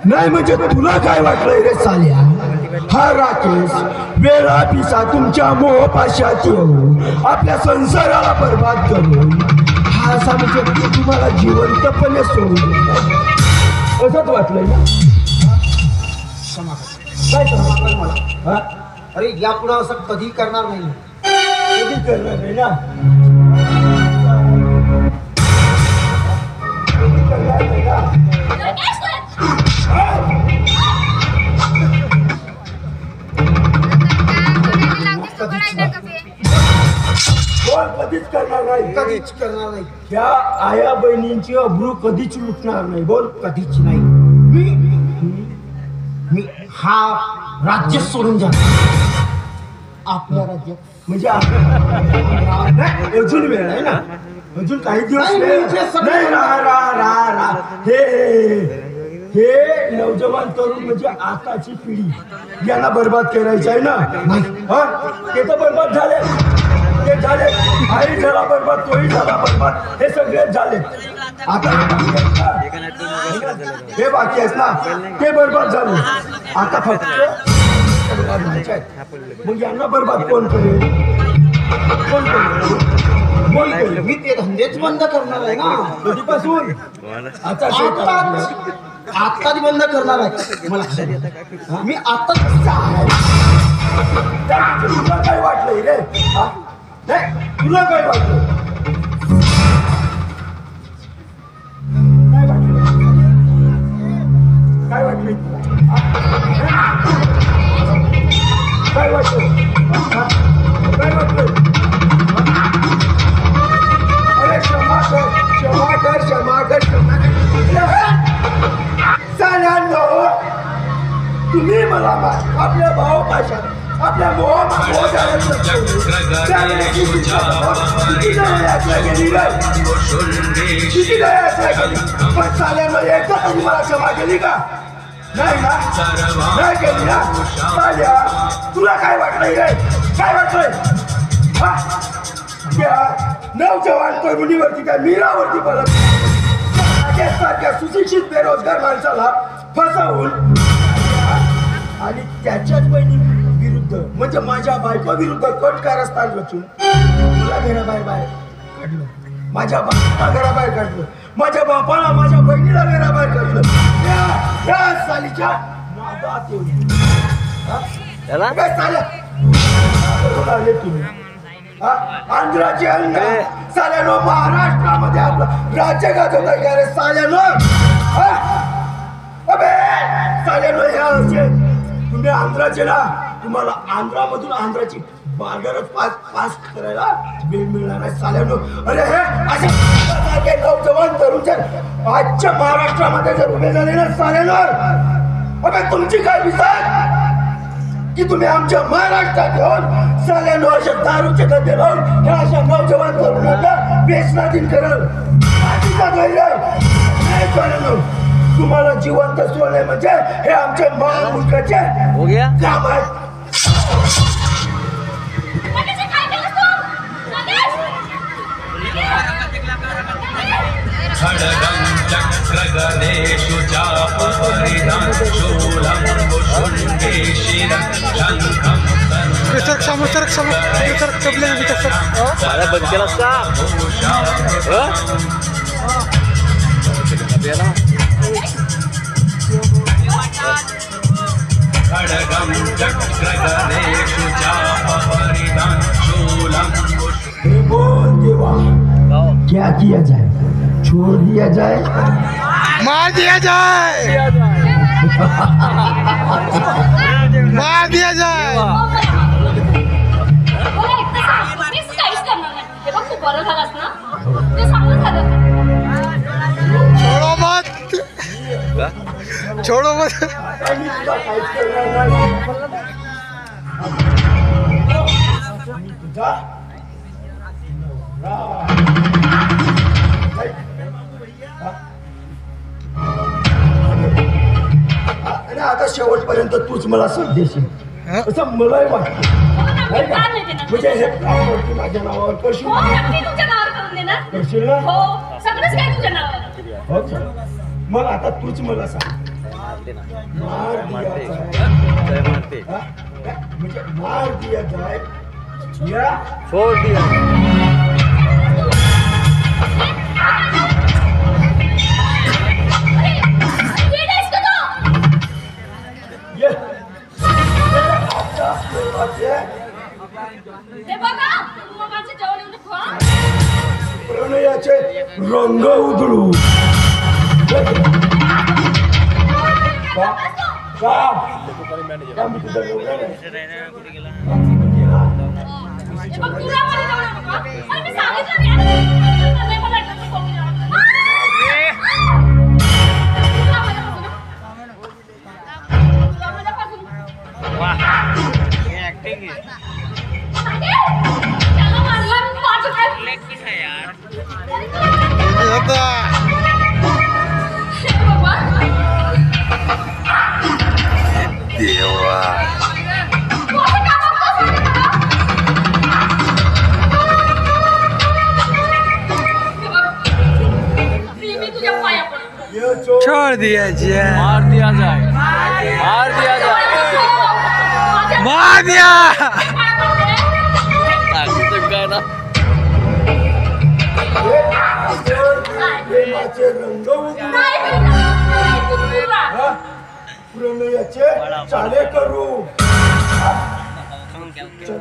नाही म्हणजे तुला काय वाटलंय रे साल्या? हा राकेश वेळा पिसा तुमच्या मोहपाशात येऊन आपल्या संसाराला बर्बाद करून हा असा म्हणजे तुम्हाला जिवंतपणे सोडून असंच वाटलंय ना? काय समजलं मला? अरे यापुढे असं कधी करणार नाही. कधी करणार नाही ना? कधीच करणार नाही. कधीच करणार नाही. ह्या आया बहिणींची अब्रू कधीच लुटणार नाही. बोल कधीच नाही. मी हा राज्य सोडून जाणार. आपल्या राज्यात म्हणजे अजून वेळ आहे ना? अजून काही दिवस नाही. हे नौजवान तरुण म्हणजे आताची पिढी यांना बर्बाद करायचं आहे ना? ते तर बर्बाद झाले. ते झाले. आई झाला बर्बाद, तोही झाला बर्बाद. हे सगळेच झाले. आता हे बाकी आहेत ना, ते बर्बाद झाले. आता फक्त मग यांना बर्बाद कोण करेल? कोण करेल? मी ते धंदेच बंद करणार आहे ना. कधीपासून? आत्ताच बंद करणार आहे. मला मी आता तुला काय वाटलंय रे? तुला काय वाटलं? काय वाटलं? काय वाटलं? काय वाटलं? अरे क्षमा कर, क्षमा कर, क्षमा कर, क्षमा कर. साल्यांनो, तुम्ही मला आपल्या भावपाशात आपल्या पण साल्यांनो एकदा तरी मला क्षमा केली का? नाही ना? नाही केली ना? साल्या, तुला काय वाटलंय रे? काय वाटलंय? नौजवान तरुणीवरती काय मीरावरती परत सारख्या सुशिक्षित बेरोजगार माणसाला फसवून आणि त्याच्याच बहिणी विरुद्ध म्हणजे माझ्या बायको विरुद्ध कोण कारस्थान रचून तुला घराबाहेर काढलं, माझ्या बापाला घराबाहेर काढलं, माझ्या बापाला माझ्या बहिणीला घराबाहेर काढलं. या सालीच्या नादात येऊन आले तुम्ही. आंध्राचे अंग साल्यानो महाराष्ट्रामध्ये आपलं राज्य गाजवताय का रे साल्यानो? साल्यानो हे असे तुम्ही आंध्राचे ना, तुम्हाला आंध्रामधून आंध्राची बाजारच पास करायला वेळ मिळणार आहे साल्यानो. अरे हे असे नौजवान तरुण आजच्या महाराष्ट्रामध्ये जर उभे झाले ना साल्यानो, अबे तुमची काय विचार की तुम्ही आमच्या महाराष्ट्रात येऊन साल्यानो अशा दारूचे धंदे लावून ह्या अशा नौजवान तरुणांना व्यसनाधीन कराल? नाही साल्यानो, तुम्हाला जिवंत सोडले म्हणजे हे आमच्या महामुलकाचे काम आहे. बंद केलास का? बोल देवा, क्या किया जाए? छोड़ दिया जाए? मार दिया जाए? मार दिया जाए? छोड़ो मत, छोड़ो मत. आता शेवटपर्यंत तूच मला साथ देशील असं मलाही वाटतं. म्हणजे हे प्रॉपर्टी माझ्या नावावर करशील? करशील ना? हो, मग आता तूच मला सांग मारते ना मार दिया मारते जाए जय मारते हा? म्हणजे मार दिया जाए या छोड़ दिया ये आता प्रेमाचे हे बघा मगाचे जेवण एवढं खा प्रणयाचे रंग उधळू का? का? का मी तुझा नवरा नाही? हे बघ तुला मला जेवण नको आणि मी सांगितलं नाही नाही मला लग्न करून द्या. तुला माझ्यापासून. वाह ऍक्टिंग आहे त्याला मारलं माझं काय लेकीच आहे यार होता बाबा देवा मी तुझ्या पाया पडतो ये चो छोड़ दिया जाए मार दिया जाए मार दिया जाए मार दिया ताकदीचं काय ना प्रेमाचे रंग उधळू हा? प्रणयाचे चाले करू चल